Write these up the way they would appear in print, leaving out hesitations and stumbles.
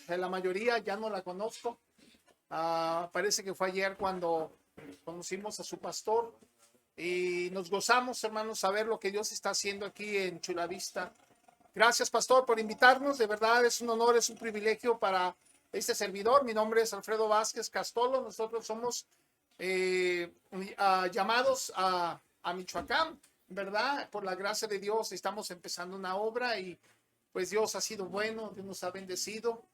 La mayoría ya no la conozco. Parece que fue ayer cuando conocimos a su pastor y nos gozamos, hermanos, saber lo que Dios está haciendo aquí en Chula Vista. Gracias, pastor, por invitarnos. De verdad es un honor, es un privilegio para este servidor. Mi nombre es Alfredo Vázquez Castolo. Nosotros somos llamados a Michoacán, ¿verdad? Por la gracia de Dios estamos empezando una obra y pues Dios ha sido bueno, Dios nos ha bendecido.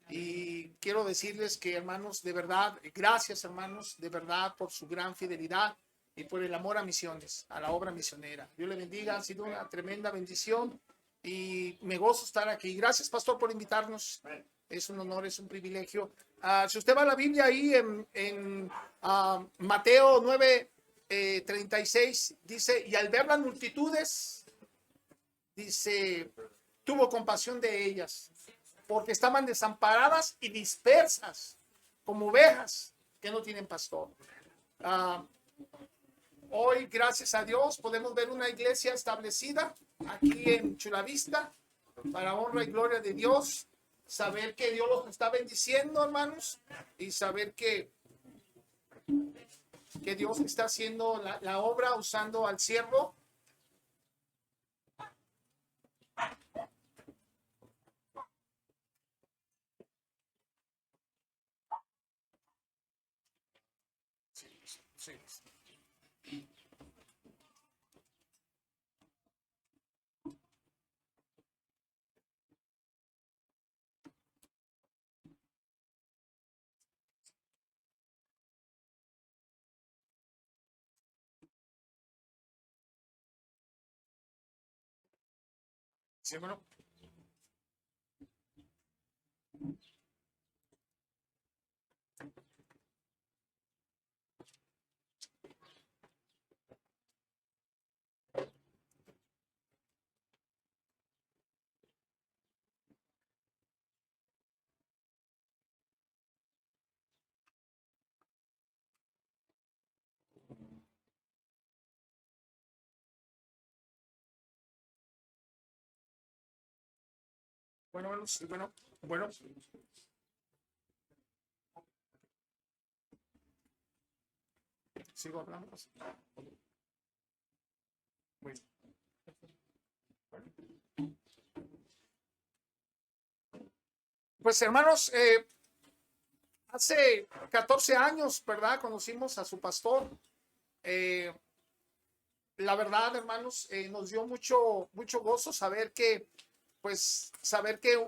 Y quiero decirles que, hermanos, de verdad, gracias, hermanos, de verdad, por su gran fidelidad y por el amor a misiones, a la obra misionera. Dios le bendiga, ha sido una tremenda bendición y me gozo estar aquí. Gracias, pastor, por invitarnos. Es un honor, es un privilegio. Si usted va a la Biblia ahí en Mateo 9:36, dice, y al ver las multitudes, dice, tuvo compasión de ellas, porque estaban desamparadas y dispersas, como ovejas que no tienen pastor. Hoy, gracias a Dios, podemos ver una iglesia establecida aquí en Chula Vista, para honra y gloria de Dios. Saber que Dios los está bendiciendo, hermanos, y saber que Dios está haciendo la obra usando al siervo. Sí, bueno. Bueno, sí, bueno. Sigo hablando. Bueno. Pues, hermanos, hace 14 años, ¿verdad? Conocimos a su pastor. La verdad, hermanos, nos dio mucho gozo saber que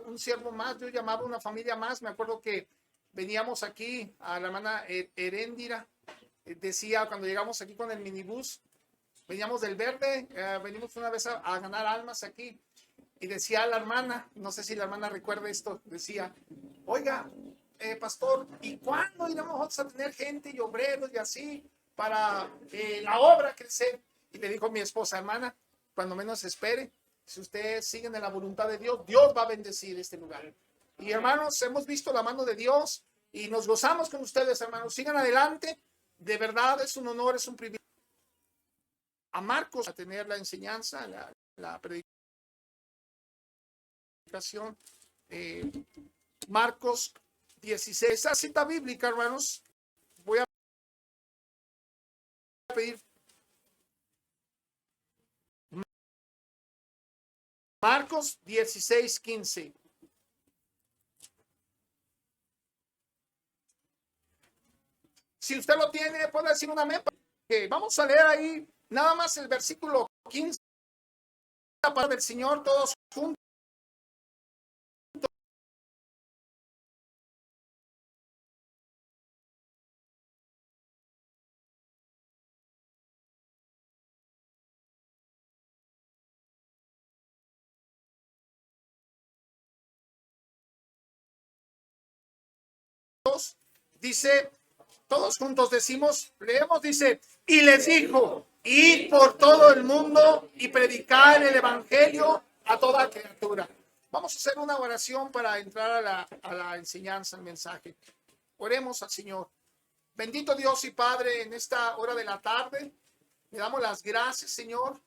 un siervo más, yo llamaba una familia más. Me acuerdo que veníamos aquí a la hermana Heréndira, decía cuando llegamos aquí con el minibús, veníamos del Verde, venimos una vez a ganar almas aquí, y decía la hermana, no sé si la hermana recuerda esto, decía, oiga, pastor, ¿y cuándo iremos nosotros a tener gente y obreros y así para la obra crecer? Y le dijo mi esposa, hermana, cuando menos espere, si usted sigue en la voluntad de Dios, Dios va a bendecir este lugar. Y hermanos, hemos visto la mano de Dios y nos gozamos con ustedes, hermanos. Sigan adelante. De verdad es un honor, es un privilegio. A Marcos a tener la enseñanza, la predicación. Marcos 16. Esa cita bíblica, hermanos, voy a pedir. Marcos 16:15. Si usted lo tiene, puede decir una amén. Vamos a leer ahí nada más el versículo 15. La palabra del Señor, todos juntos. Dice, todos juntos decimos, leemos, dice, y les dijo, id por todo el mundo y predicar el evangelio a toda criatura. Vamos a hacer una oración para entrar a la enseñanza, al mensaje. Oremos al Señor. Bendito Dios y Padre, en esta hora de la tarde, le damos las gracias, Señor,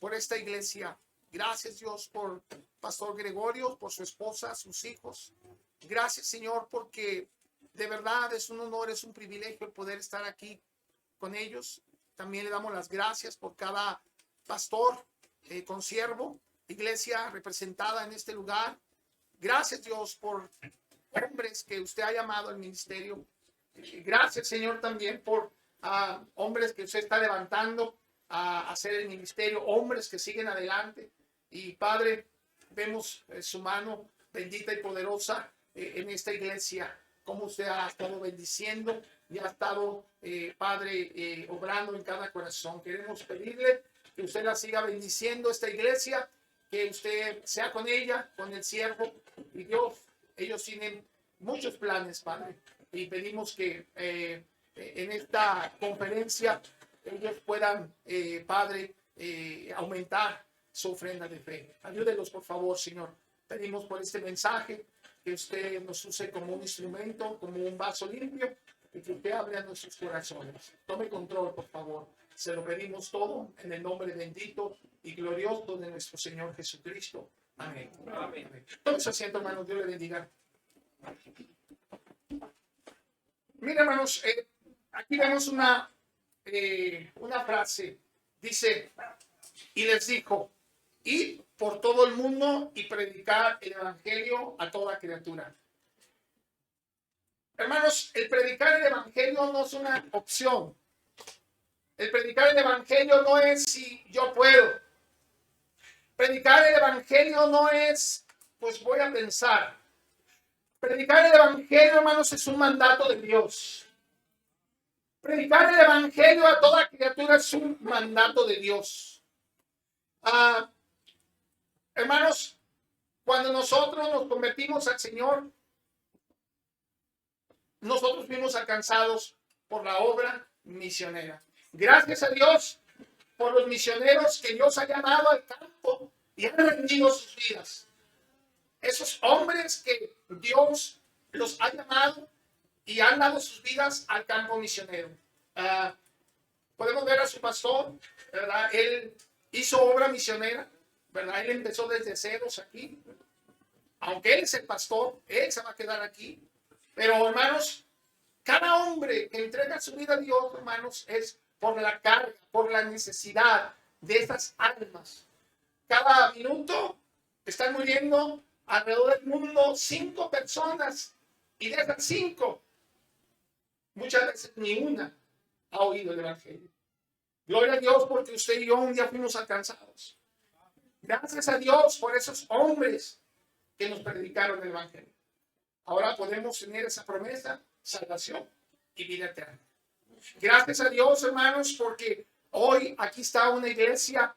por esta iglesia. Gracias, Dios, por Pastor Gregorio, por su esposa, sus hijos. Gracias, Señor, porque de verdad es un honor, es un privilegio el poder estar aquí con ellos. También le damos las gracias por cada pastor, consiervo, iglesia representada en este lugar. Gracias, Dios, por hombres que usted ha llamado al ministerio. Gracias, Señor, también por hombres que usted está levantando a hacer el ministerio, hombres que siguen adelante. Y Padre, vemos su mano bendita y poderosa en esta iglesia, como usted ha estado bendiciendo y ha estado, Padre, obrando en cada corazón. Queremos pedirle que usted la siga bendiciendo, esta iglesia, que usted sea con ella, con el siervo y Dios. Ellos tienen muchos planes, Padre, y pedimos que en esta conferencia ellos puedan, Padre, aumentar su ofrenda de fe. Ayúdelos, por favor, Señor. Pedimos por este mensaje que usted nos use como un instrumento, como un vaso limpio, y que usted hable a nuestros corazones. Tome control, por favor. Se lo pedimos todo en el nombre bendito y glorioso de nuestro Señor Jesucristo. Amén. Amén. Tome su asiento, hermanos. Dios le bendiga. Mira, hermanos, aquí vemos una frase. Dice, y les dijo, id por todo el mundo y predicar el evangelio a toda criatura. Hermanos, el predicar el evangelio no es una opción. El predicar el evangelio no es si yo puedo. Predicar el evangelio no es, pues voy a pensar. Predicar el evangelio, hermanos, es un mandato de Dios. Predicar el evangelio a toda criatura es un mandato de Dios. Hermanos, cuando nosotros nos convertimos al Señor, nosotros fuimos alcanzados por la obra misionera. Gracias a Dios por los misioneros que Dios ha llamado al campo y han rendido sus vidas. Esos hombres que Dios los ha llamado y han dado sus vidas al campo misionero. Podemos ver a su pastor, ¿verdad? Él hizo obra misionera, ¿verdad? Él empezó desde ceros aquí. Aunque él es el pastor, él se va a quedar aquí. Pero, hermanos, cada hombre que entrega su vida a Dios, hermanos, es por la carga, por la necesidad de estas almas. Cada minuto están muriendo alrededor del mundo 5 personas. Y de esas 5, muchas veces ni una ha oído el evangelio. Gloria a Dios porque usted y yo un día fuimos alcanzados. Gracias a Dios por esos hombres que nos predicaron el evangelio. Ahora podemos tener esa promesa, salvación y vida eterna. Gracias a Dios, hermanos, porque hoy aquí está una iglesia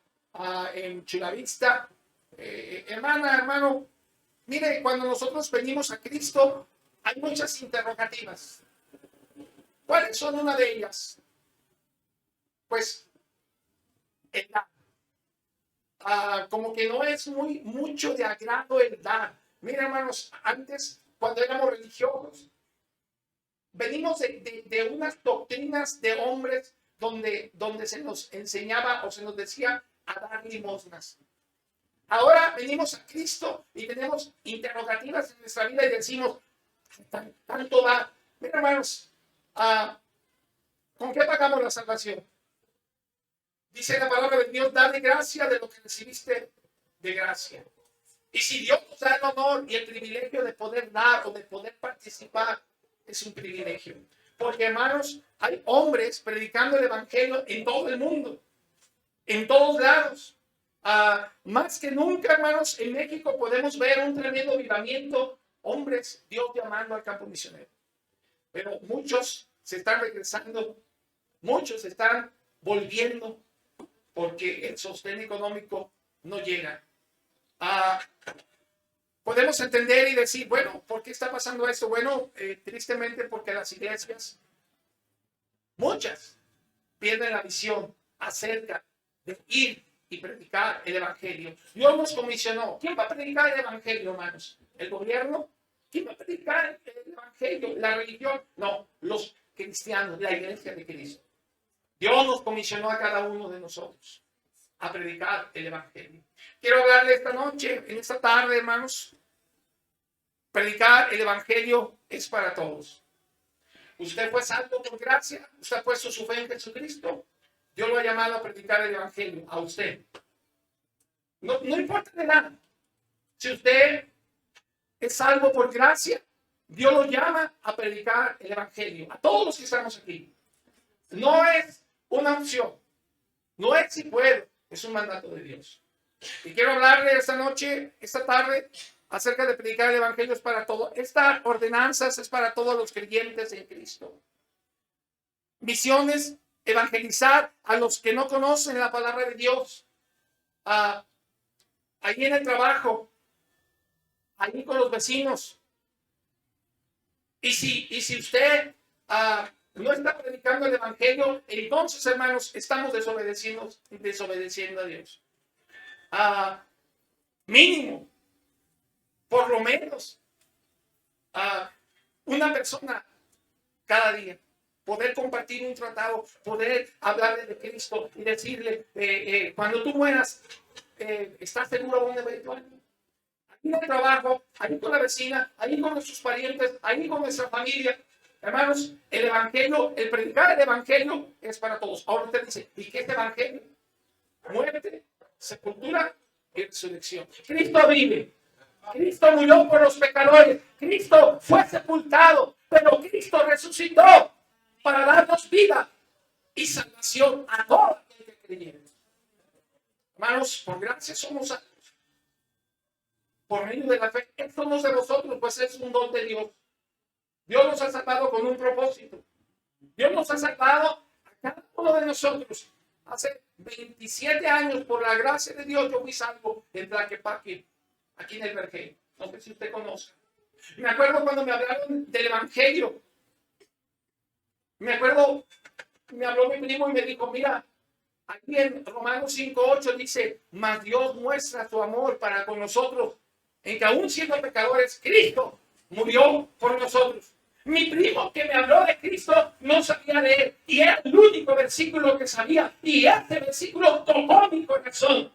en Chulavista. Hermano, mire, cuando nosotros venimos a Cristo, hay muchas interrogativas. ¿Cuáles son una de ellas? Pues, el dar. Como que no es mucho de agrado el dar. Mira, hermanos, antes, cuando éramos religiosos, venimos de unas doctrinas de hombres donde se nos enseñaba o se nos decía a dar limosnas. Ahora venimos a Cristo y tenemos interrogativas en nuestra vida y decimos, tanto da. Mira, hermanos, ¿con qué pagamos la salvación? Dice la palabra de Dios, da de gracia de lo que recibiste de gracia. Y si Dios nos da el honor y el privilegio de poder dar o de poder participar, es un privilegio. Porque, hermanos, hay hombres predicando el evangelio en todo el mundo, en todos lados. Más que nunca, hermanos, en México podemos ver un tremendo avivamiento, hombres, Dios llamando al campo misionero. Pero muchos se están regresando, muchos se están volviendo porque el sostén económico no llega. Podemos entender y decir, bueno, ¿por qué está pasando esto? Bueno, tristemente porque las iglesias, muchas, pierden la visión acerca de ir y predicar el evangelio. Dios nos comisionó. ¿Quién va a predicar el evangelio, hermanos? ¿El gobierno? ¿Quién va a predicar el evangelio? ¿La religión? No, los cristianos, la iglesia de Cristo. Dios nos comisionó a cada uno de nosotros a predicar el evangelio. Quiero hablarle esta noche, en esta tarde, hermanos, Predicar el evangelio es para todos. Usted fue salvo por gracia, usted ha puesto su fe en Jesucristo. Dios lo ha llamado a predicar el evangelio a usted. No importa la edad. Si usted es salvo por gracia, Dios lo llama a predicar el evangelio a todos los que estamos aquí. No es una opción, no es si puedo, es un mandato de Dios. Y quiero hablarle esta noche, esta tarde, acerca de predicar el evangelio es para todos. Esta ordenanza es para todos los creyentes en Cristo. Misiones, evangelizar a los que no conocen la palabra de Dios. Allí en el trabajo, allí con los vecinos. Y si usted no está predicando el evangelio, entonces, hermanos, estamos desobedeciendo a Dios. Mínimo, por lo menos, una persona cada día. Poder compartir un tratado, poder hablarle de Cristo y decirle, cuando tú mueras, ¿estás seguro a dónde va a ir tu alma? Ahí en el trabajo, ahí con la vecina, ahí con nuestros parientes, ahí con nuestra familia. Hermanos, el evangelio, el predicar el evangelio es para todos. Ahora usted dice, ¿y qué es evangelio? Muerte, sepultura y resurrección. Cristo vive. Cristo murió por los pecadores. Cristo fue sepultado, pero Cristo resucitó para darnos vida y salvación a todos los que creyeron. Hermanos, por gracia somos salvos. Por medio de la fe. Esto no es de vosotros, pues es un don de Dios. Dios nos ha salvado con un propósito. Dios nos ha salvado a cada uno de nosotros. Hace 27 años, por la gracia de Dios, yo fui salvo en Tlaquepaque, aquí en el Vergel. No sé si usted conoce. Me acuerdo cuando me hablaron del evangelio. Me acuerdo, me habló mi primo y me dijo, mira, aquí en Romanos 5:8 dice, mas Dios muestra su amor para con nosotros, en que aún siendo pecadores, Cristo murió por nosotros. Mi primo que me habló de Cristo no sabía de él, y era el único versículo que sabía, y este versículo tocó mi corazón.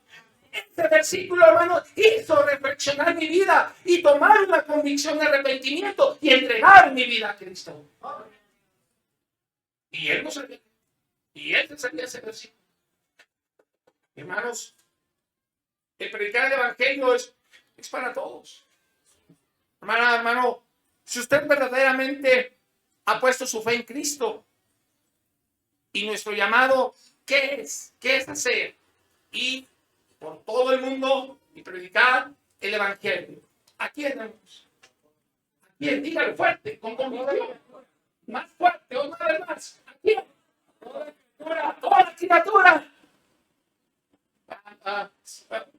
Este versículo, hermano, hizo reflexionar mi vida y tomar una convicción de arrepentimiento y entregar mi vida a Cristo. Y él no sabía. Y él sabía ese versículo. Hermanos, el predicar el evangelio es para todos. Hermano, si usted verdaderamente ha puesto su fe en Cristo y nuestro llamado, ¿qué es? ¿Qué es hacer? Ir por todo el mundo y predicar el evangelio. ¿A quién, hermanos? ¿A quién? Dígalo fuerte, con convicción. Más fuerte, una vez más. ¿A quién? Toda la criatura.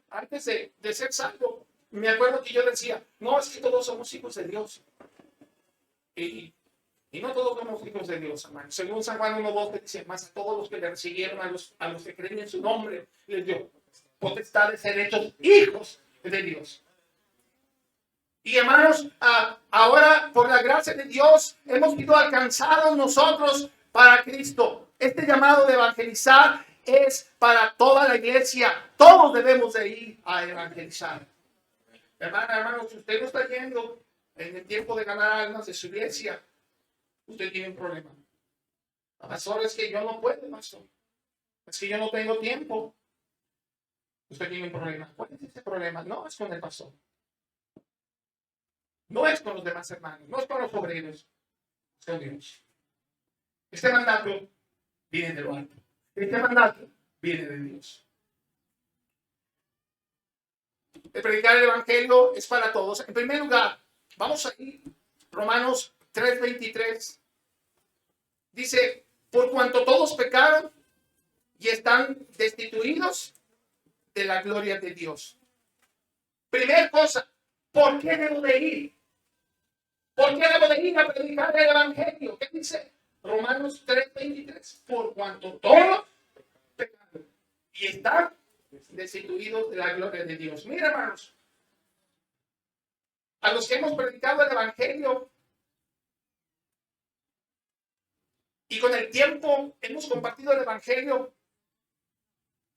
Antes de ser salvo, me acuerdo que yo decía, no, es que todos somos hijos de Dios. Y no todos somos hijos de Dios, hermano. Según San Juan 1:2 dice, más a todos los que le recibieron, a los que creen en su nombre, les dio potestad de ser hechos hijos de Dios. Y hermanos, ahora por la gracia de Dios hemos sido alcanzados nosotros para Cristo. Este llamado de evangelizar es para toda la iglesia. Todos debemos de ir a evangelizar. Hermano, si usted no está yendo en el tiempo de ganar almas de su iglesia, usted tiene un problema. Pastor, es que yo no puedo, pastor. Es que yo no tengo tiempo. Usted tiene un problema. ¿Cuál es ese problema? No es con el pastor. No es con los demás hermanos. No es con los obreros. Es con Dios. Este mandato viene de lo alto. Este mandato viene de Dios. El predicar el evangelio es para todos. En primer lugar, vamos a ir Romanos 3:23. Dice, por cuanto todos pecaron y están destituidos de la gloria de Dios. Primera cosa, ¿por qué debo de ir? ¿Por qué debo de ir a predicar el evangelio? ¿Qué dice? Romanos 3:23. Por cuanto todos pecaron y están destituidos de la gloria de Dios. Mira, hermanos, a los que hemos predicado el evangelio y con el tiempo hemos compartido el evangelio,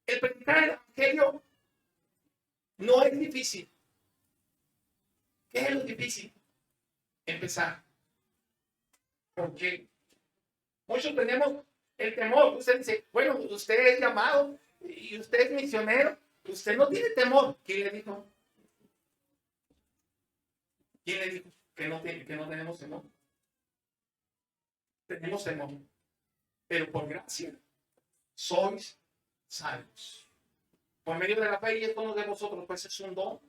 el predicar el evangelio no es difícil. ¿Qué es lo difícil? empezar. Porque muchos tenemos el temor. Usted dice, bueno, usted es llamado y usted es misionero. Usted no tiene temor. ¿Quién le dijo? ¿Quién le dijo que no tenemos temor? Tenemos temor. Pero por gracia sois salvos. Por medio de la fe, y esto no de vosotros, pues es un don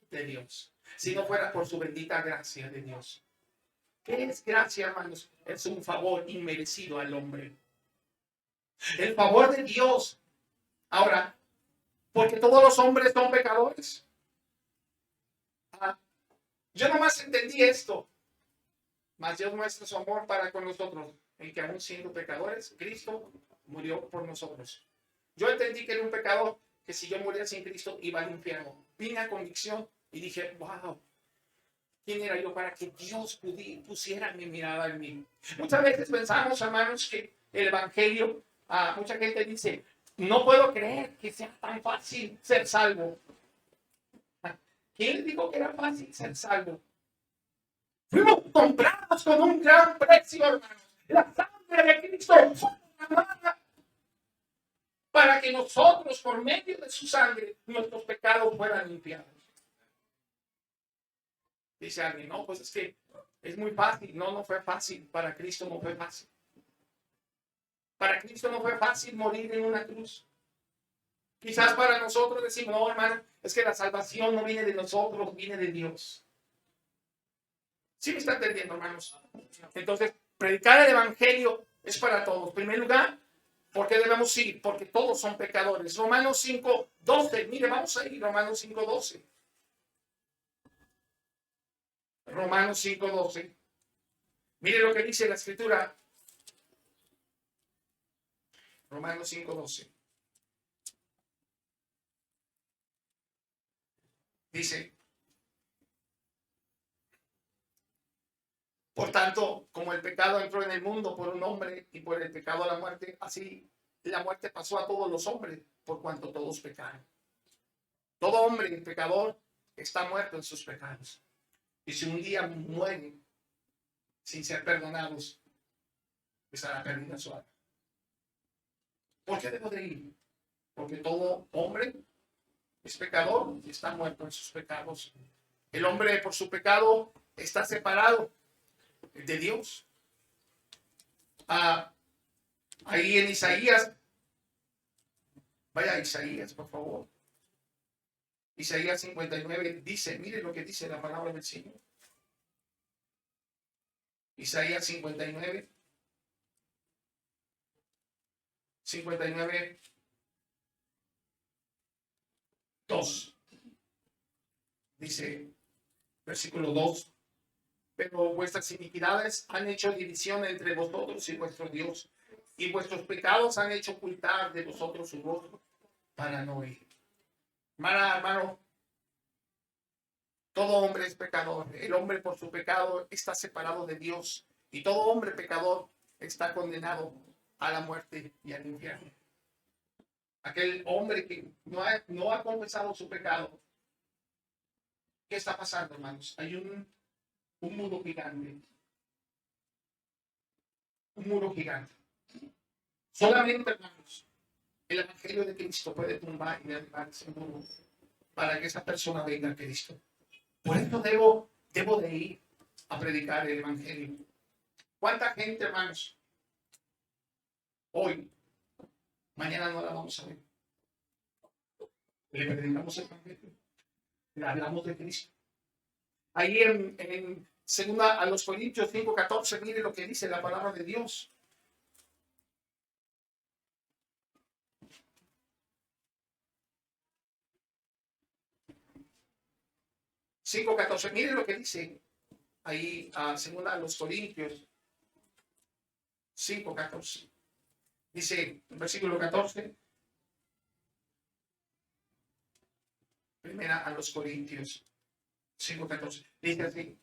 de Dios. Si no fuera por su bendita gracia de Dios. ¿Qué es gracia, hermanos? Es un favor inmerecido al hombre. El favor de Dios. Ahora, porque todos los hombres son pecadores. Yo nomás entendí esto. Mas Dios muestra su amor para con nosotros, en que aún siendo pecadores, Cristo murió por nosotros. Yo entendí que era un pecador, que si yo moría sin Cristo iba al infierno. Vine a convicción y dije, wow, ¿quién era yo para que Dios pusiera mi mirada en mí? Muchas veces pensamos, hermanos, que el Evangelio, mucha gente dice, no puedo creer que sea tan fácil ser salvo. ¿Quién les dijo que era fácil ser salvo? Fuimos comprados con un gran precio, hermanos. La sangre de Cristo fue derramada para que nosotros, por medio de su sangre, nuestros pecados fueran limpiados. Dice alguien, no, pues es que es muy fácil. No, no fue fácil. Para Cristo no fue fácil. Para Cristo no fue fácil morir en una cruz. Quizás para nosotros decimos, no, hermano, es que la salvación no viene de nosotros, viene de Dios. ¿Sí me está entendiendo, hermanos? Entonces, predicar el Evangelio es para todos. En primer lugar, ¿por qué debemos ir? Porque todos son pecadores. Romanos 5:12. Mire, vamos a ir. Romanos 5:12. Romanos 5:12. Mire lo que dice la Escritura. Romanos 5:12. Dice, por tanto, como el pecado entró en el mundo por un hombre y por el pecado la muerte, así la muerte pasó a todos los hombres por cuanto todos pecaron. Todo hombre pecador está muerto en sus pecados. Y si un día mueren sin ser perdonados, estará perdida su alma. ¿Por qué debo de ir? Porque todo hombre es pecador y está muerto en sus pecados. El hombre por su pecado está separado de Dios. Ahí en Isaías, vaya a Isaías, por favor. Isaías 59 dice, mire lo que dice la palabra del Señor. Isaías 59, 2. Dice, versículo 2. Pero vuestras iniquidades han hecho división entre vosotros y vuestro Dios, y vuestros pecados han hecho ocultar de vosotros su rostro para no oír. Hermano, todo hombre es pecador. El hombre por su pecado está separado de Dios, y todo hombre pecador está condenado a la muerte y al infierno. Aquel hombre que no ha confesado su pecado, ¿qué está pasando, hermanos? Hay un muro gigante. Un muro gigante. Solamente, hermanos, el Evangelio de Cristo puede tumbar y derribar ese muro para que esa persona venga a Cristo. Por eso debo de ir a predicar el Evangelio. ¿Cuánta gente, hermanos, hoy, mañana no la vamos a ver? Le predicamos el Evangelio. Le hablamos de Cristo. Ahí en segunda a los Corintios 5:14, mire lo que dice la palabra de Dios. Mire lo que dice ahí segunda a los Corintios 5:14. Dice el versículo 14. Primera a los Corintios 5:14. Dice así.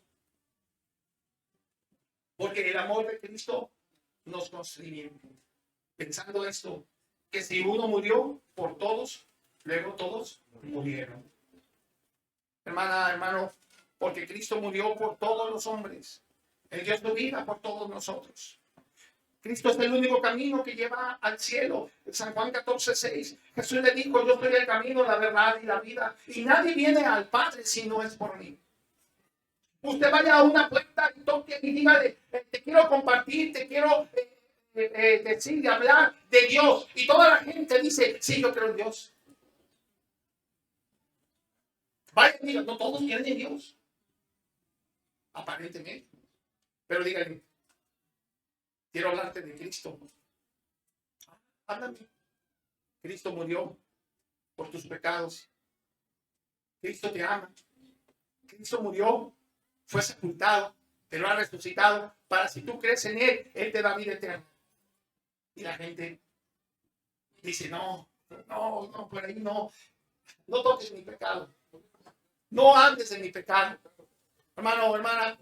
Porque el amor de Cristo nos constriñe. Pensando esto, que si uno murió por todos, luego todos murieron. Hermana, hermano, porque Cristo murió por todos los hombres. Él dio su vida por todos nosotros. Cristo es el único camino que lleva al cielo. En San Juan 14:6, Jesús le dijo: yo soy el camino, la verdad y la vida, y nadie viene al Padre si no es por mí. Usted vaya a una puerta y toque y dígale: te quiero compartir, te quiero decir y hablar de Dios. Y toda la gente dice: sí, yo creo en Dios. Vaya, diga, no todos quieren en Dios, aparentemente. Pero díganle: quiero hablarte de Cristo. Háblame. Cristo murió por tus pecados. Cristo te ama. Cristo murió, fue sepultado, pero ha resucitado para, si tú crees en Él, Él te da vida eterna. Y la gente dice: no, por ahí no toques mi pecado. No andes en mi pecado. Hermano o hermana,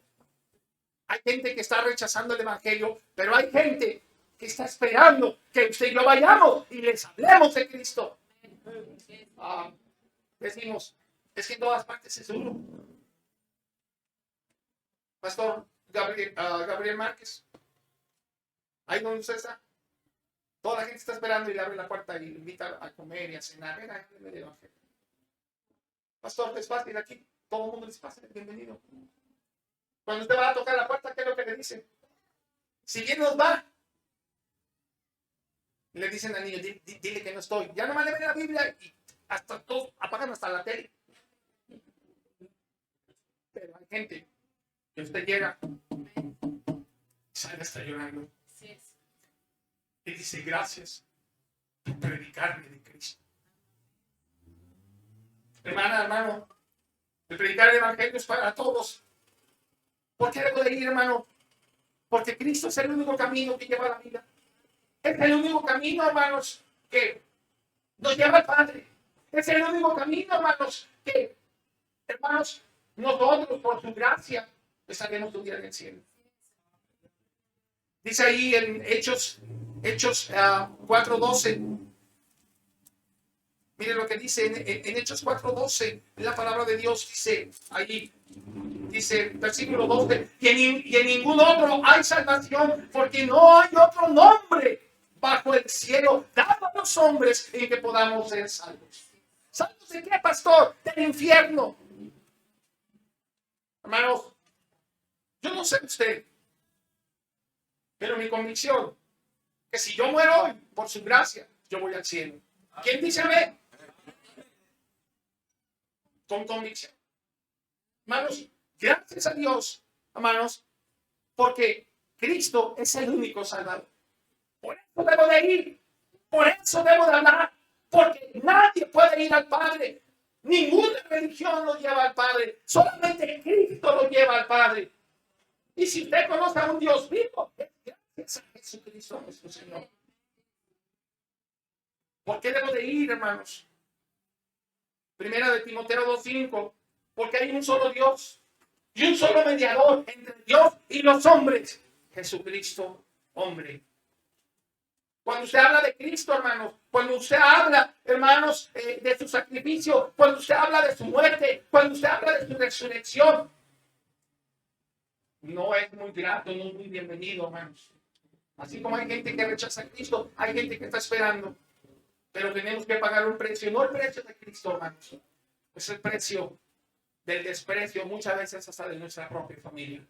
hay gente que está rechazando el evangelio, pero hay gente que está esperando que usted y yo vayamos y les hablemos de Cristo. Decimos: es que en todas partes es uno. Pastor Gabriel Márquez, ahí donde usted está, toda la gente está esperando y le abre la puerta y le invita a comer y a cenar. Venga, hábleme del evangelio. Pastor, es fácil aquí, todo el mundo les pasa, bienvenido. Cuando usted va a tocar la puerta, ¿qué es lo que le dicen? Si bien nos va, le dicen al niño: dile que no estoy. Ya nomás le ven la Biblia y hasta todos apagan hasta la tele. Pero hay gente que usted llega y sale hasta llorando. Y dice: gracias por predicarme de Cristo. Hermana, hermano, el predicar el evangelio es para todos. ¿Por qué debo de ir, hermano? Porque Cristo es el único camino que lleva a la vida. Es el único camino, hermanos, que nos lleva al Padre. Es el único camino, hermanos, que, hermanos, nosotros, por su gracia, estaremos un día en el cielo. Dice ahí en Hechos 4:12. Mire lo que dice en Hechos 4:12. La palabra de Dios dice allí. Dice, versículo 12: y en ningún otro hay salvación, porque no hay otro nombre bajo el cielo dado a los hombres en que podamos ser salvos. ¿Salvos de qué, pastor? Del infierno. Hermanos, yo no sé usted, pero mi convicción que si yo muero hoy, por su gracia, yo voy al cielo. ¿Quién dice amén? Con convicción. Hermanos, gracias a Dios, hermanos, porque Cristo es el único Salvador. Por eso debo de ir, por eso debo de hablar, porque nadie puede ir al Padre. Ninguna religión lo lleva al Padre, solamente Cristo lo lleva al Padre. Y si usted conoce a un Dios vivo, es gracias a Jesucristo nuestro Señor. ¿Por qué debo de ir, hermanos? Primera de Timoteo 2:5, porque hay un solo Dios y un solo mediador entre Dios y los hombres, Jesucristo, hombre. Cuando usted habla de Cristo, hermanos, cuando usted habla, hermanos, de su sacrificio, cuando usted habla de su muerte, cuando usted habla de su resurrección, no es muy grato, no es muy bienvenido, hermanos. Así como hay gente que rechaza a Cristo, hay gente que está esperando. Pero tenemos que pagar un precio, no el precio de Cristo, hermanos. Es el precio del desprecio, muchas veces hasta de nuestra propia familia.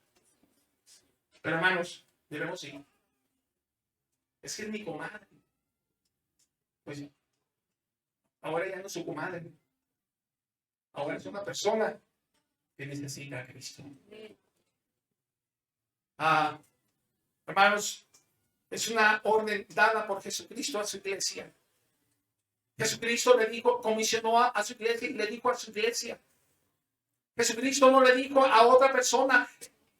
Pero, hermanos, debemos ir. Es que es mi comadre. Pues ahora ya no es su comadre. Ahora es una persona que necesita a Cristo. Hermanos, es una orden dada por Jesucristo a su iglesia. Jesucristo le dijo, comisionó a su iglesia y le dijo a su iglesia. Jesucristo no le dijo a otra persona: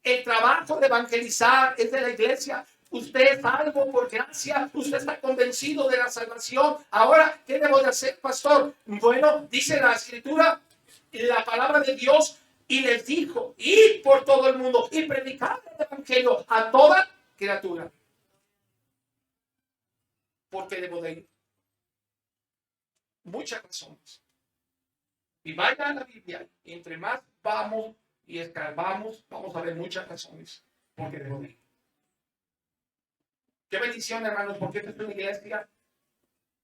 el trabajo de evangelizar es de la iglesia. Usted es salvo por gracia, usted está convencido de la salvación. Ahora, ¿qué debo de hacer, pastor? Bueno, dice la Escritura, la palabra de Dios, y les dijo: id por todo el mundo y predicad el evangelio a toda criatura. ¿Por qué debo de ir? Muchas razones. Y vaya a la Biblia, y entre más vamos y escarbamos, vamos a ver muchas razones. porque debo de ir. Qué bendición, hermanos, porque esta es una iglesia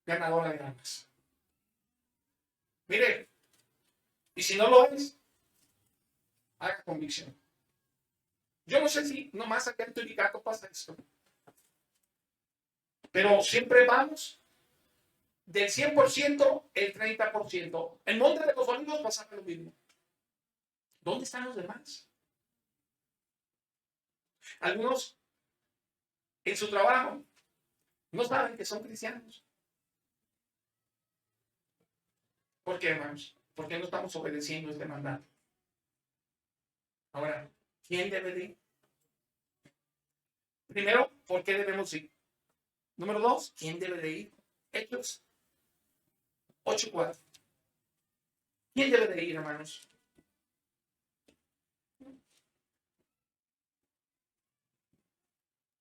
ganadora de almas. Mire, y si no lo es, haga convicción. Yo no sé si nomás acá en Turicato pasa esto, pero siempre vamos del 100%, el 30%. En Monte de los Olivos pasaba lo mismo. ¿Dónde están los demás? Algunos en su trabajo no saben que son cristianos. ¿Por qué, hermanos? ¿Por qué no estamos obedeciendo este mandato? Ahora, ¿quién debe de ir? Primero, ¿por qué debemos ir? Número 2, ¿quién debe de ir? Hechos 8:4. ¿Quién debe de ir, hermanos?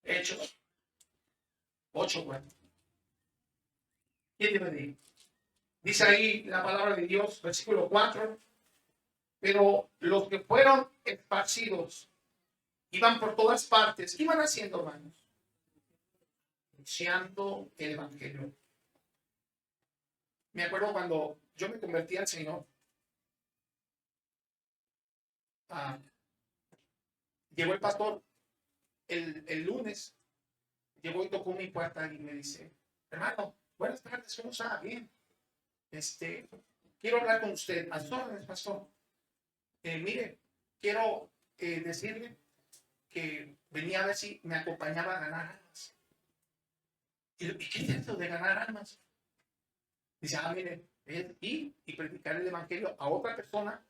Hechos 8:4. ¿Quién debe de ir? Dice ahí la palabra de Dios, versículo 4. Pero los que fueron esparcidos iban por todas partes. ¿Qué iban haciendo, hermanos? Anunciando el evangelio. Me acuerdo cuando yo me convertí al Señor. Llegó el pastor el lunes, llegó y tocó mi puerta y me dice: hermano, buenas tardes, ¿cómo está? Bien. Quiero hablar con usted. A sus órdenes, pastor. Mire, quiero decirle que venía a ver si me acompañaba a ganar almas. ¿Y qué es eso de ganar almas? Dice: mire, es ir y predicar el evangelio a otra persona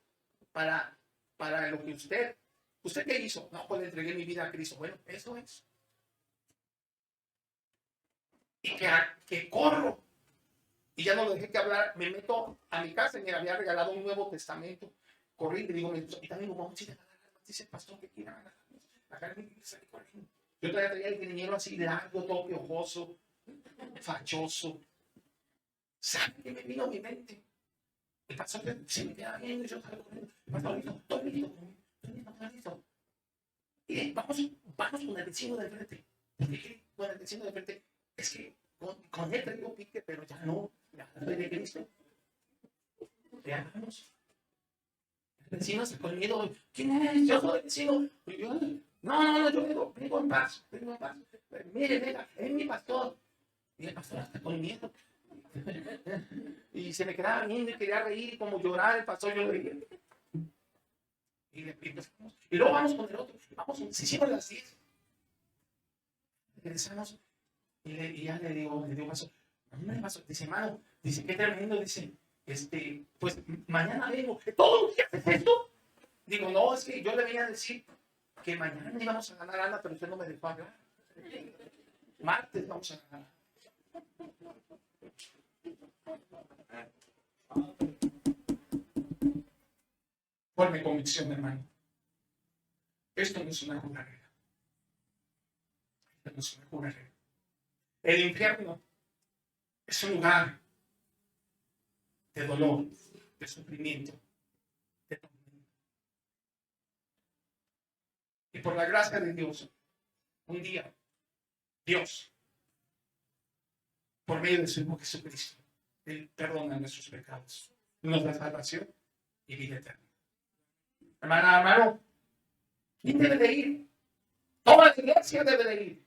para lo que usted qué hizo. No, pues le entregué mi vida a Cristo. Bueno, eso es. Y que corro. Y ya no lo dejé que hablar. Me meto a mi casa y me había regalado un Nuevo Testamento. Corrí y le digo: y también vamos a ir a ganar almas. Dice el pastor que quiera ganar almas. Yo traía el dinero así largo, todo piojoso, fachoso. ¿Sabe qué me vino a mi mente? El pastor se me queda viendo y yo salgo corriendo. Pastor, estoy listo. Y vamos con el vecino del frente. Con el vecino del frente. Es que con él tengo pique, pero ya no. Ya soy de Cristo. Ya vamos. El vecino se con miedo. ¿Quién es? Yo soy el vecino. No, yo vengo en paz. Mire, venga, es mi pastor. Y el pastor está con miedo. Y se me quedaba viendo y quería reír, como llorar el pastor, yo le dije. Y luego vamos con el otro. Se hicieron las 10. Regresamos y ya le digo, pastor, dice: hermano, dice, qué tremendo, dice, pues mañana vengo. ¿Todos los días es esto? Digo: no, es que yo le venía a decir que mañana íbamos a ganar alma, pero usted no me dejó hablar. Martes vamos a ganar. Forme convicción, hermano. Esto no es una jugarrera. Esto no es una jugarrera. El infierno es un lugar de dolor, de sufrimiento, de tormento. Y por la gracia de Dios, un día, Dios, por medio de su Hijo Jesucristo, Él perdona nuestros pecados, nos da salvación y vida eterna. Hermano, ¿quién debe de ir? Toda la iglesia debe de ir.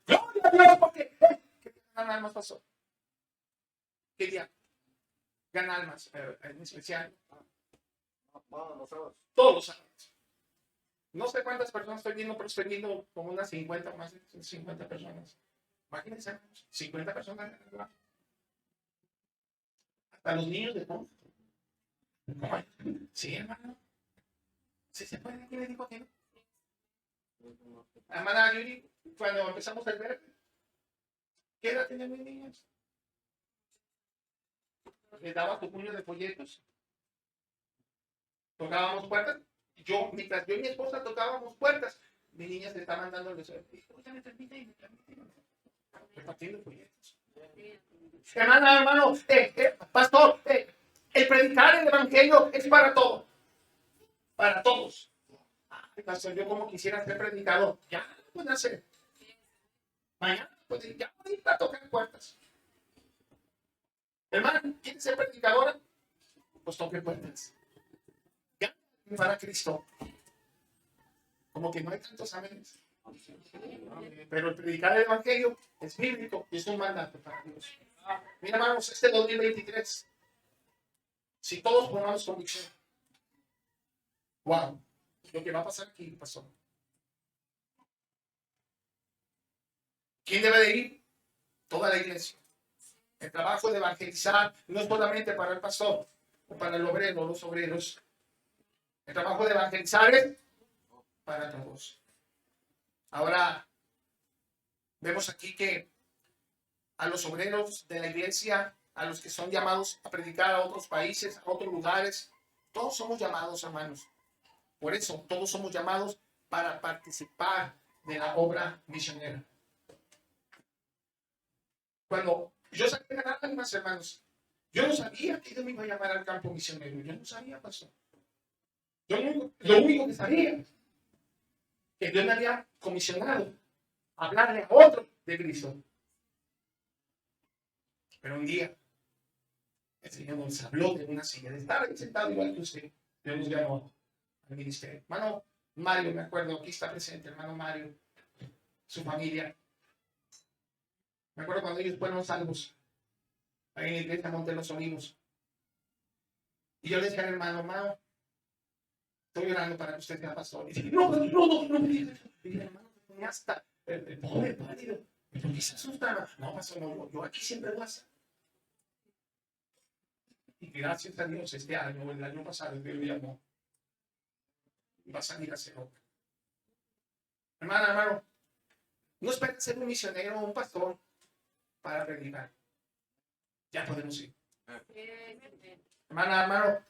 Gloria a Dios, porque ¿qué día ganan almas, pasó? ¿Qué día ganan almas? En especial. Todos los sábados. No sé cuántas personas estoy viendo, pero estoy viendo como unas 50, más de 50 personas. Imagínense, 50 personas. Hasta los niños de todo. ¿Cómo? Sí, hermano. ¿Sí se puede? ¿Quién le dijo que no? Hermana Yuri, cuando empezamos el ver, ¿qué edad tenían mis niñas? Les daba tu puño de folletos. Tocábamos puertas. Mientras yo y mi esposa tocábamos puertas, mis niñas le estaban dando el deseo. Ya me permite. Repartiendo folletos. Hermano, pastor, el predicar el evangelio es para todos. Para todos. pastor, yo como quisiera ser predicador. Ya lo puede hacer. Mañana ya puede ir a tocar puertas. Hermano, ¿quieres ser predicadora? Pues toque puertas. Ya, para Cristo. Como que no hay tantos amenes. Pero el predicar el evangelio es bíblico y es un mandato para Dios. Mira, hermanos, este 2023, si todos ponemos convicción, wow, lo que va a pasar aquí, pastor. ¿Quién debe de ir? Toda la iglesia. El trabajo de evangelizar no es solamente para el pastor o para el obrero, los obreros. El trabajo de evangelizar es para todos. Ahora, vemos aquí que a los obreros de la iglesia, a los que son llamados a predicar a otros países, a otros lugares, todos somos llamados, hermanos. Por eso, todos somos llamados para participar de la obra misionera. Cuando yo sabía ganar almas, hermanos, yo no sabía que Dios me iba a llamar al campo misionero. Yo no sabía, pastor. Lo único que sabía, que Dios me había comisionado a hablarle a otro de Cristo. Pero un día, el Señor nos habló de una silla, de estar ahí sentado igual que usted. Dios nos llamó al ministerio. Hermano Mario, me acuerdo, aquí está presente, hermano Mario, su familia. Me acuerdo cuando ellos fueron salvos, ahí en la iglesia Monte de los Olivos. Y yo le decía al hermano, estoy orando para que usted sea pastor. Y dice, no. Y el hermano se ponía hasta el pobre pálido. ¿Por qué se asusta? No, pastor, no, yo aquí siempre voy a estar. Y gracias a Dios, este año, el año pasado, Dios me llamó. Va a salir a hacer otra. Hermano, no esperes ser un misionero o un pastor para predicar. Ya podemos ir. Hermano,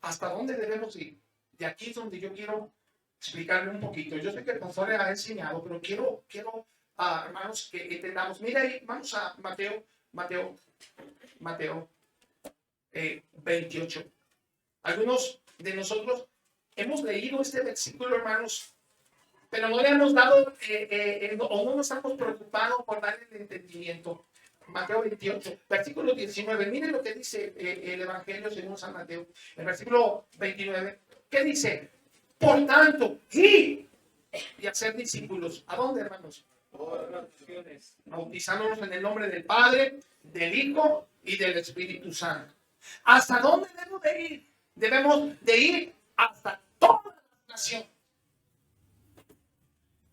¿hasta dónde debemos ir? De aquí es donde yo quiero explicarle un poquito. Yo sé que el pastor le ha enseñado, pero quiero hermanos, que entendamos. Mira ahí, vamos a Mateo 28. Algunos de nosotros hemos leído este versículo, hermanos, pero no le hemos dado o no nos hemos preocupado por darle el entendimiento. Mateo 28, versículo 19. Miren lo que dice el Evangelio según San Mateo. El versículo 29. ¿Qué dice? Por tanto, y hacer discípulos. ¿A dónde, hermanos? Bautizándonos en el nombre del Padre, del Hijo y del Espíritu Santo. ¿Hasta dónde debemos de ir? Debemos de ir hasta toda la nación.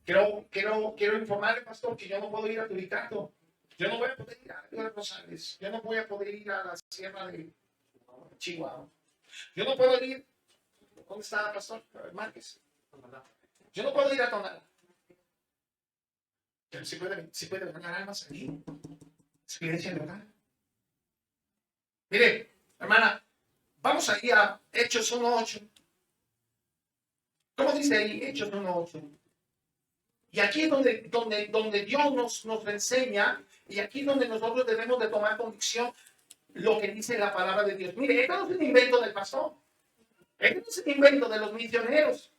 Quiero informarle, pastor, que yo no puedo ir a Turicato. Yo no voy a poder ir a Rosales. Yo no voy a poder ir a la sierra de Chihuahua. Yo no puedo ir. ¿Dónde está, pastor Márquez? Yo no puedo ir a Tonalá. Pero sí puede ganar almas aquí. Experiencia local. Mire, hermana, vamos a ir a Hechos 1:8. ¿Cómo dice ahí Hechos 1:8? Y aquí es donde Dios nos enseña, y aquí es donde nosotros debemos de tomar convicción lo que dice la palabra de Dios. Mire, esto no es un invento del pastor. Esto no es un invento de los misioneros.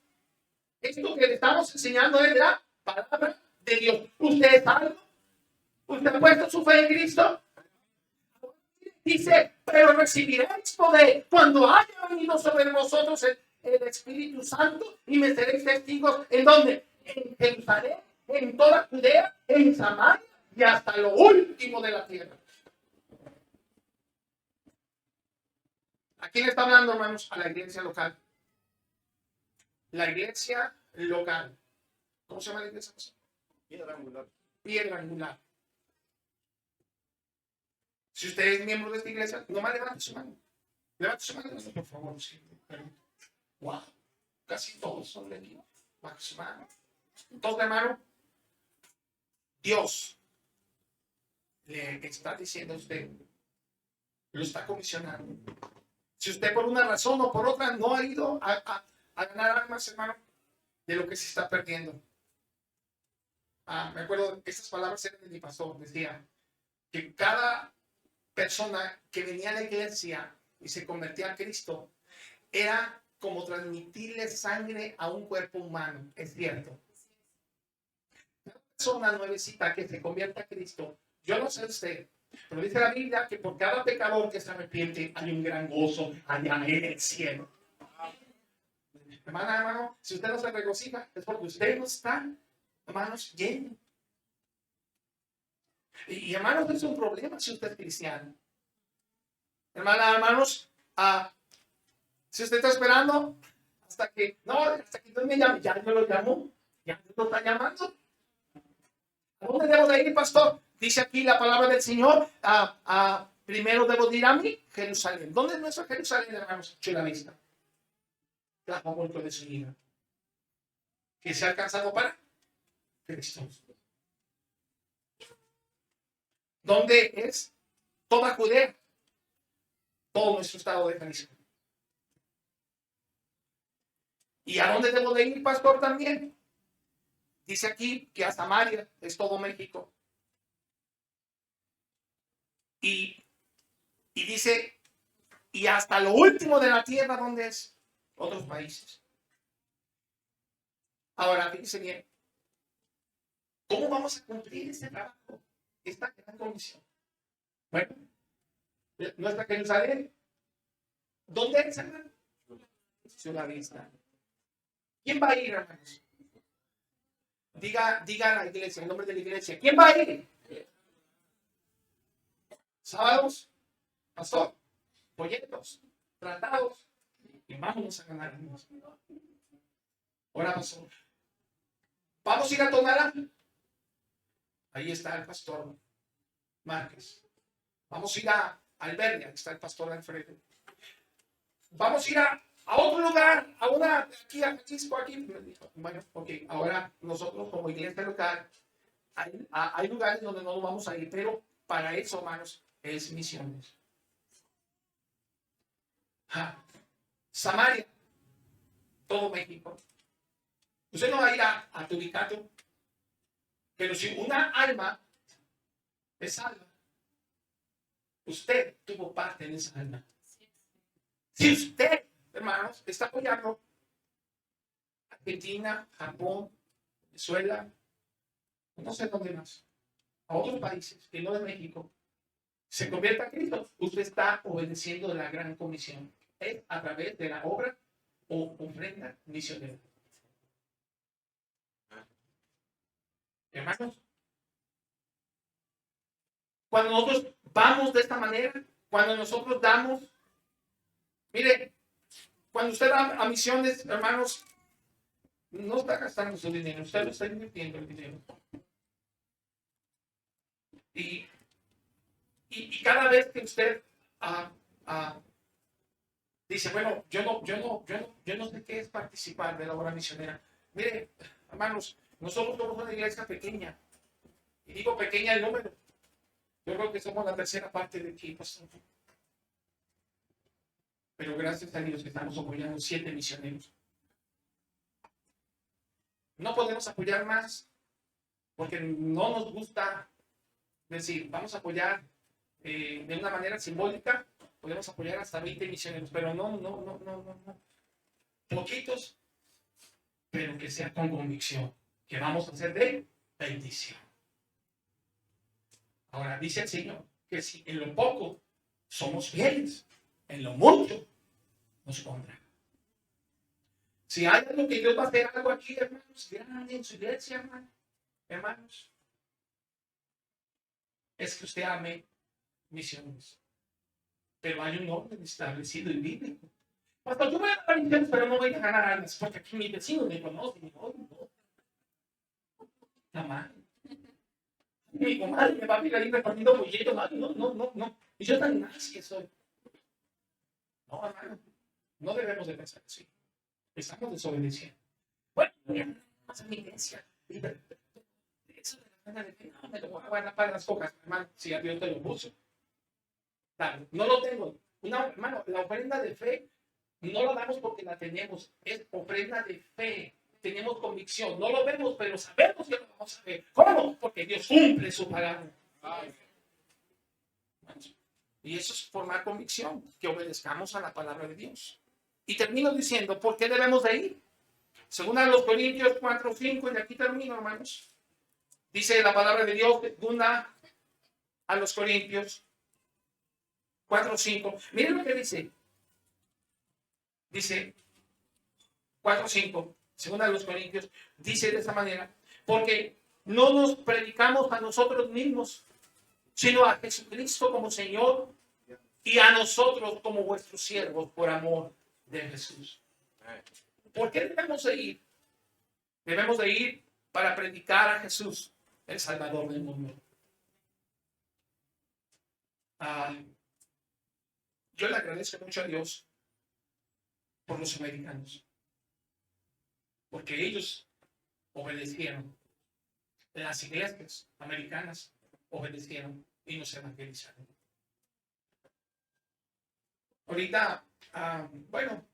Esto que le estamos enseñando es la palabra de Dios. ¿Usted es salvo? ¿Usted ha puesto su fe en Cristo? Dice, pero recibiréis poder cuando haya venido sobre vosotros el Espíritu Santo y me seréis testigos. ¿En dónde? En Jerusalén, en toda Judea, en Samaria y hasta lo último de la tierra. ¿A quién le está hablando, hermanos? A la iglesia local. La iglesia local. ¿Cómo se llama la iglesia? Piedra angular. Piedra angular. Si usted es miembro de esta iglesia, nomás levante su mano. Levante su mano, por favor. Sí. Wow. Casi todos son de aquí. Baja su mano. Entonces, hermano, Dios le está diciendo a usted, lo está comisionando. Si usted por una razón o por otra no ha ido a ganar almas, hermano, de lo que se está perdiendo. Me acuerdo, estas palabras eran de mi pastor, decía que cada persona que venía a la iglesia y se convertía a Cristo era como transmitirle sangre a un cuerpo humano. Es cierto. Una persona nuevecita que se convierta a Cristo, yo no sé usted, pero dice la Biblia que por cada pecador que se arrepiente hay un gran gozo allá en el cielo. Hermana, hermano, si usted no se regocija, es porque usted no está, hermanos, lleno. Y hermanos, es un problema si usted es cristiano. Hermana, hermanos, si usted está esperando hasta que Dios me llame, ya no lo llamó, ya Dios lo está llamando. ¿A dónde debo de ir, pastor? Dice aquí la palabra del Señor, primero debo de ir a mí, Jerusalén. ¿Dónde es nuestro Jerusalén, hermanos? Chula Vista. La muerto de su vida. Que se ha alcanzado para Cristo. ¿Dónde es toda Judea? Todo nuestro estado de Jalisco. ¿Y a dónde debo de ir, pastor, también? Dice aquí que a Samaria es todo México. Y dice, y hasta lo último de la tierra, ¿dónde es? Otros países. Ahora, fíjense bien, ¿cómo vamos a cumplir este trabajo? Esta gran comisión. Bueno, nuestra Jerusalén, ¿dónde es, hermano? Ciudad Vista. ¿Quién va a ir, hermanos? Diga a la iglesia, el nombre de la iglesia. ¿Quién va a ir? Sábados, pastor, folletos, tratados, y vámonos a ganar. Ahora, pastor, vamos a ir a Tonalá. Ahí está el pastor Márquez. Vamos a ir a Albernia, ahí está el pastor Alfredo. Vamos a ir a otro lugar, aquí. Bueno, ok, ahora nosotros como iglesia local, hay lugares donde no nos vamos a ir, pero para eso, hermanos, es misiones. Samaria, todo México. Usted no va a ir a Tubicato, pero si una alma es salva, usted tuvo parte en esa alma. Si usted, hermanos, está apoyando Argentina, Japón, Venezuela, no sé dónde más, a otros países que no es México, se convierta a Cristo, usted está obedeciendo la gran comisión. Es a través de la obra o ofrenda misionera. Hermanos, cuando nosotros vamos de esta manera, cuando nosotros damos, mire, cuando usted va a misiones, hermanos, no está gastando su dinero, usted lo está invirtiendo el dinero. Y cada vez que usted dice, bueno, yo no sé qué es participar de la obra misionera. Mire, hermanos, nosotros somos una iglesia pequeña. Y digo pequeña el número. Yo creo que somos la tercera parte de aquí, pastor. Pero gracias a Dios que estamos apoyando 7 misioneros. No podemos apoyar más porque no nos gusta decir, vamos a apoyar de una manera simbólica, podemos apoyar hasta 20 misioneros, pero no. Poquitos, pero que sea con convicción, que vamos a hacer de bendición. Ahora dice el Señor que si en lo poco somos fieles, en lo mucho nos pondrá. Si hay algo que Dios va a hacer algo aquí, hermanos, grande en su iglesia, hermanos, es que usted ame misiones. Pero hay un orden establecido y bíblico. Pastor, yo voy a dar misiones, pero no voy a ganar almas, porque aquí mis vecinos me conocen. No. La madre. Mi comadre me va a ir ahí repartiendo folletos. No. Y yo tan nazi que soy. No, hermano. No debemos de pensar así. Estamos desobedeciendo. Bueno, más en mi iglesia. Eso de la pena de fe, no me lo voy a guardar para las cocas, hermano. Si a Dios te lo puso. Claro, no lo tengo. Hermano, la ofrenda de fe no la damos porque la tenemos. Es ofrenda de fe. Tenemos convicción. No lo vemos, pero sabemos que lo vamos a ver. ¿Cómo? Porque Dios cumple su palabra. Y eso es formar convicción, que obedezcamos a la palabra de Dios. Y termino diciendo, ¿por qué debemos de ir? Según a los Corintios 4:5, y aquí termino, hermanos. Dice la palabra de Dios, segunda a los Corintios 4:5. Miren lo que dice. Dice 4:5, segunda a los Corintios, dice de esa manera, porque no nos predicamos a nosotros mismos, sino a Jesucristo como Señor y a nosotros como vuestros siervos por amor de Jesús. ¿Por qué debemos de ir? Debemos de ir para predicar a Jesús, el Salvador del mundo. Yo le agradezco mucho a Dios por los americanos, porque ellos obedecieron. Las iglesias americanas obedecieron y nos evangelizaron. Ahorita, bueno,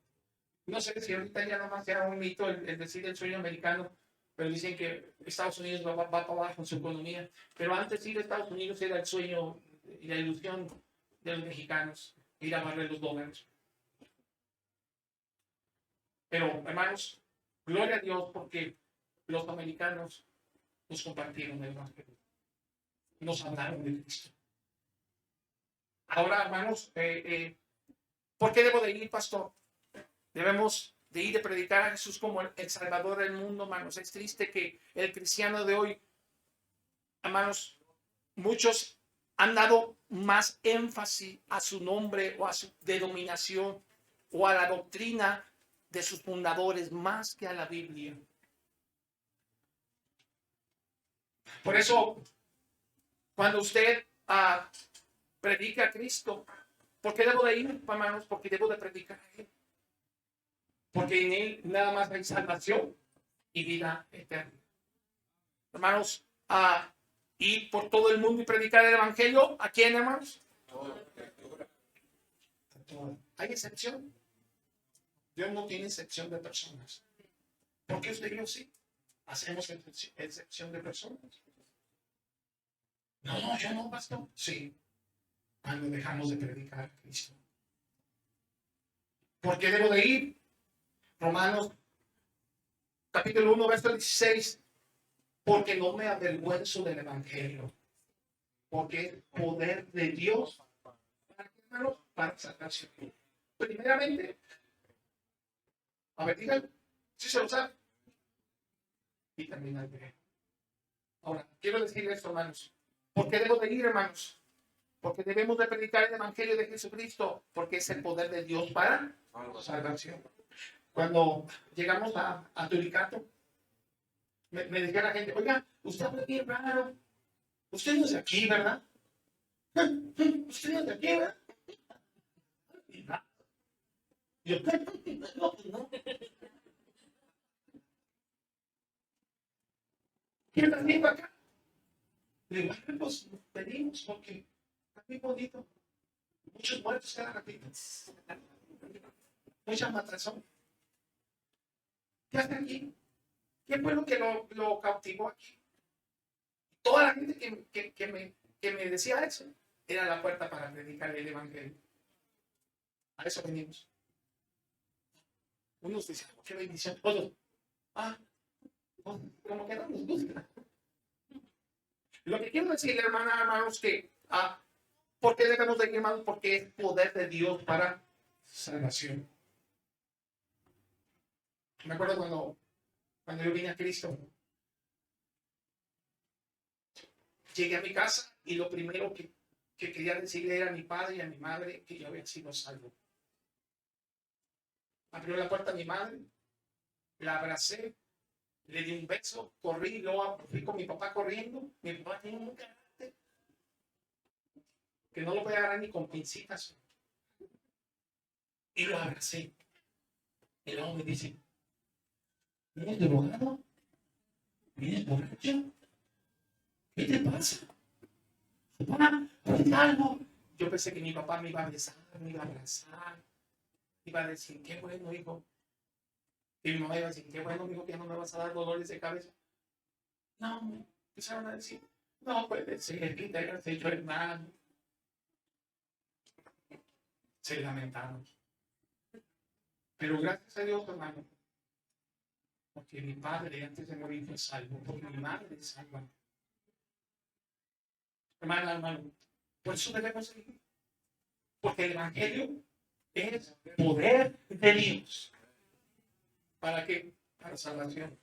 no sé si ahorita ya nomás sea un mito el decir el sueño americano, pero dicen que Estados Unidos va para abajo en su economía. Pero antes ir a Estados Unidos era el sueño y la ilusión de los mexicanos, ir a barrer los dólares. Pero, hermanos, gloria a Dios porque los americanos nos compartieron el evangelio, nos hablaron de Cristo. Ahora, hermanos, ¿por qué debo de ir, pastor? Debemos de ir a predicar a Jesús como el Salvador del mundo, hermanos. Es triste que el cristiano de hoy, hermanos, muchos han dado más énfasis a su nombre o a su denominación o a la doctrina de sus fundadores más que a la Biblia. Por eso, cuando usted predica a Cristo, ¿por qué debo de ir, hermanos? Porque debo de predicar a Él. Porque en Él nada más hay salvación y vida eterna. Hermanos, ir por todo el mundo y predicar el Evangelio, ¿a quién, hermanos? ¿Hay excepción? Dios no tiene excepción de personas. ¿Por qué usted y yo sí? ¿Hacemos excepción de personas? No, yo no, pastor. Sí, cuando dejamos de predicar a Cristo. ¿Por qué debo de ir? Romanos capítulo 1, verso 16. Porque no me avergüenzo del Evangelio. Porque es poder de Dios para salvación. Primeramente, a ver, digan, si se lo sabe. Y también al ver. Ahora, quiero decir esto, hermanos. ¿Por qué debo de ir, hermanos? Porque debemos de predicar el Evangelio de Jesucristo, porque es el poder de Dios para salvación. Cuando llegamos a Turicato, me decía la gente, oiga, usted habla bien raro. Usted no es de aquí, ¿verdad? Usted no es de aquí, ¿verdad? Yo, no, pues no. ¿Quién está haciendo acá? Le digo, pues venimos porque está muy bonito. Muchos muertos cada ratito. Mucha matrazón. ¿Qué hace aquí? ¿Qué fue lo que lo cautivó aquí? Toda la gente que me decía eso era la puerta para predicar el Evangelio. A eso venimos. Unos dicen, qué bendición. Otros, como que no nos gusta. Lo que quiero decirle, hermanos, que ¿por qué debemos de ir, hermanos? Porque es poder de Dios para salvación. Me acuerdo cuando yo vine a Cristo, llegué a mi casa y lo primero que quería decirle era a mi padre y a mi madre que yo había sido salvo. Abrió la puerta a mi madre, la abracé, le di un beso, corrí, luego fui con mi papá corriendo. Mi papá tenía un carácter que no lo voy a agarrar ni con pincitas. Y lo abracé. Y luego me dice, ¿vienes drogado? ¿Vienes borracho? ¿Qué te pasa? Papá, ponte algo. Yo pensé que mi papá me iba a besar, me iba a abrazar, iba a decir, qué bueno, hijo. Y mi mamá iba a decir, qué bueno, hijo, que no me vas a dar dolores de cabeza. No, me empezaron a decir, no puede ser que te hayas hecho hermano. Se lamentaron. Pero gracias a Dios, hermano, porque mi padre antes de morir fue salvo, porque mi madre es salva. Hermano, por eso debemos seguir. Porque el Evangelio es poder de Dios. ¿Para qué? Para salvación.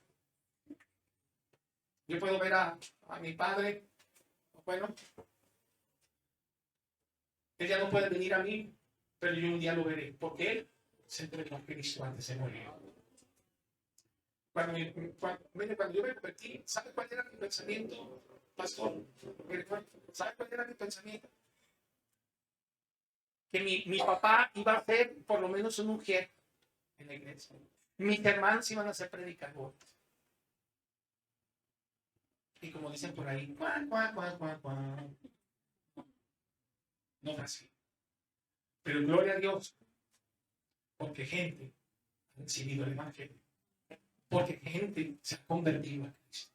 Yo puedo ver a mi padre, bueno, él ya no puede venir a mí, pero yo un día lo veré, porque él se entregó a Cristo antes de morir. Cuando yo me convertí, ¿sabe cuál era mi pensamiento, pastor? ¿Sabe cuál era mi pensamiento? Que mi papá iba a ser por lo menos un mujer en la iglesia. Mis hermanos iban a ser predicadores. Y como dicen por ahí, no fue así. Pero gloria a Dios, porque gente ha recibido el Evangelio. Porque gente se ha convertido a Cristo.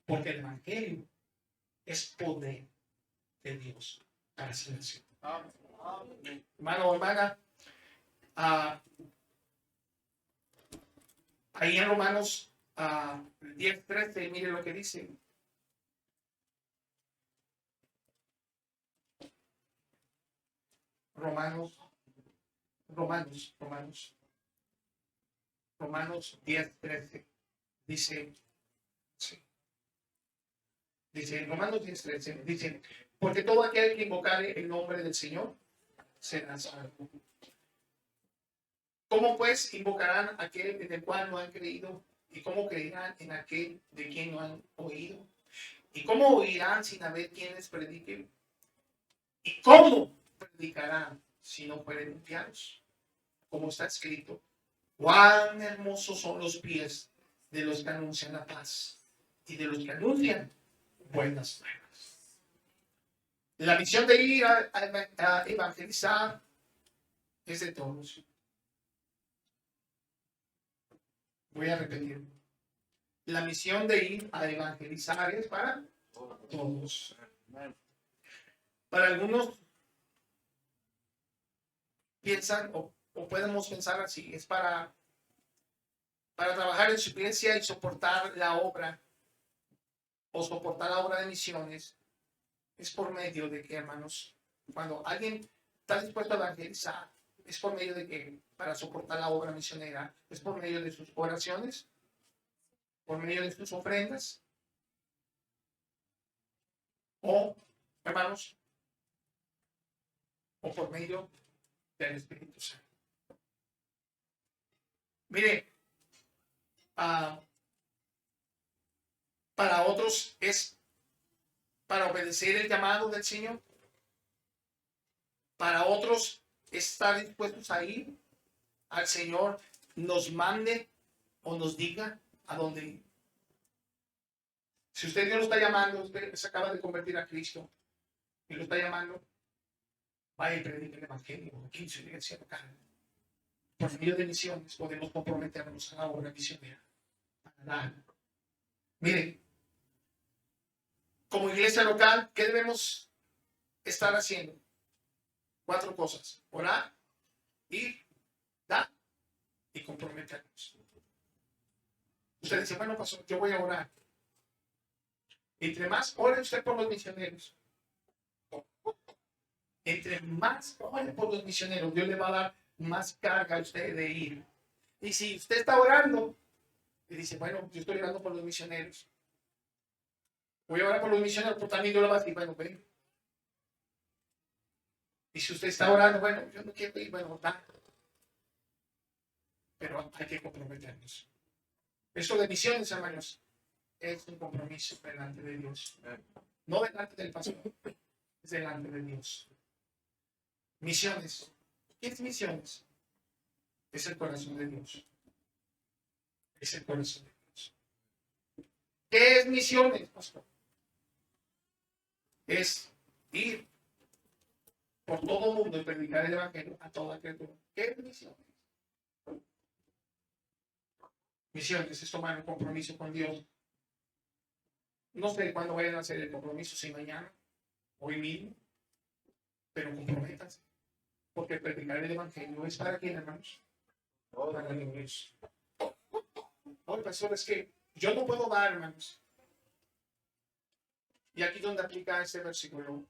Porque el Evangelio es poder de Dios para salvación. Hermano o hermana, ahí en Romanos 10:13, mire lo que dice. Romanos 10:13 dice, sí, dice Romanos 10:13, dice, porque todo aquel que invocare el nombre del Señor será salvo. ¿Cómo pues invocarán aquel en el cual no han creído? ¿Y cómo creerán en aquel de quien no han oído? ¿Y cómo oirán sin haber quienes prediquen? ¿Y cómo predicarán si no fueren enviados? Como está escrito, cuán hermosos son los pies de los que anuncian la paz y de los que anuncian buenas nuevas. La misión de ir a evangelizar es de todos. Voy a repetir. La misión de ir a evangelizar es para todos. Para algunos piensan o podemos pensar así, es para trabajar en su iglesia y soportar la obra o soportar la obra de misiones. Es por medio de que, hermanos, cuando alguien está dispuesto a evangelizar, es por medio de que, para soportar la obra misionera, es por medio de sus oraciones, por medio de sus ofrendas, o, hermanos, o por medio del Espíritu Santo. Mire, para otros es para obedecer el llamado del Señor. Para otros, estar dispuestos a ir al Señor nos mande o nos diga a dónde ir. Si usted Dios lo está llamando, usted se acaba de convertir a Cristo y lo está llamando, vaya y predique el Evangelio aquí en su iglesia local. Por medio de misiones podemos comprometernos a la obra misionera. Mire, como iglesia local, ¿qué debemos estar haciendo? 4 cosas: orar, ir, dar y comprometernos. Usted dice, bueno, pastor, yo voy a orar. Entre más ore usted por los misioneros, entre más ore por los misioneros, Dios le va a dar más carga a usted de ir. Y si usted está orando y dice, bueno, yo estoy orando por los misioneros, voy a orar por los misioneros, pero también yo lo voy a decir, bueno, ven. Y si usted está orando, bueno, yo no quiero ir, bueno, da. Pero hay que comprometernos. Eso de misiones, hermanos, es un compromiso delante de Dios. No delante del pastor, es delante de Dios. Misiones. ¿Qué es misiones? Es el corazón de Dios. Es el corazón de Dios. ¿Qué es misiones, pastor? Es ir por todo el mundo y predicar el evangelio a toda criatura. ¿Qué es misiones? Misiones es tomar un compromiso con Dios. No sé cuándo vayan a hacer el compromiso, si mañana, hoy mismo, pero comprométanse. Porque predicar el evangelio es para quién, hermanos. Oh, dale, Dios. Oh, pastor, es que yo no puedo dar, hermanos. Y aquí donde aplica ese versículo.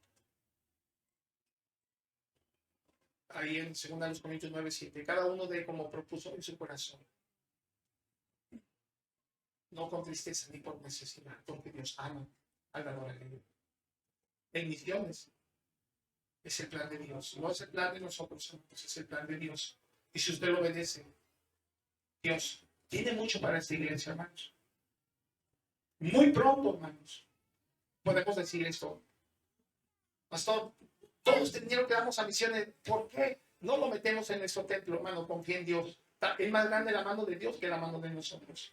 Ahí en 2 Corintios 9:7. Cada uno de como propuso en su corazón. No con tristeza ni por necesidad, porque Dios ama al dador alegre. En misiones es el plan de Dios. No es el plan de nosotros, hermanos, es el plan de Dios. Y si usted lo obedece, Dios tiene mucho para esta iglesia, hermanos. Muy pronto, hermanos, podemos decir esto. Pastor, todos este dinero que damos a misiones, ¿por qué no lo metemos en nuestro templo, hermano? Confía en Dios. Es más grande la mano de Dios que la mano de nosotros.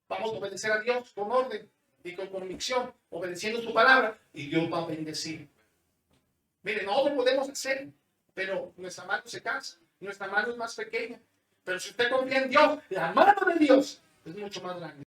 Vamos a obedecer a Dios con orden y con convicción, obedeciendo su palabra, y Dios va a bendecir. Mire, no lo podemos hacer, pero nuestra mano se cansa, nuestra mano es más pequeña. Pero si usted confía en Dios, la mano de Dios es mucho más grande.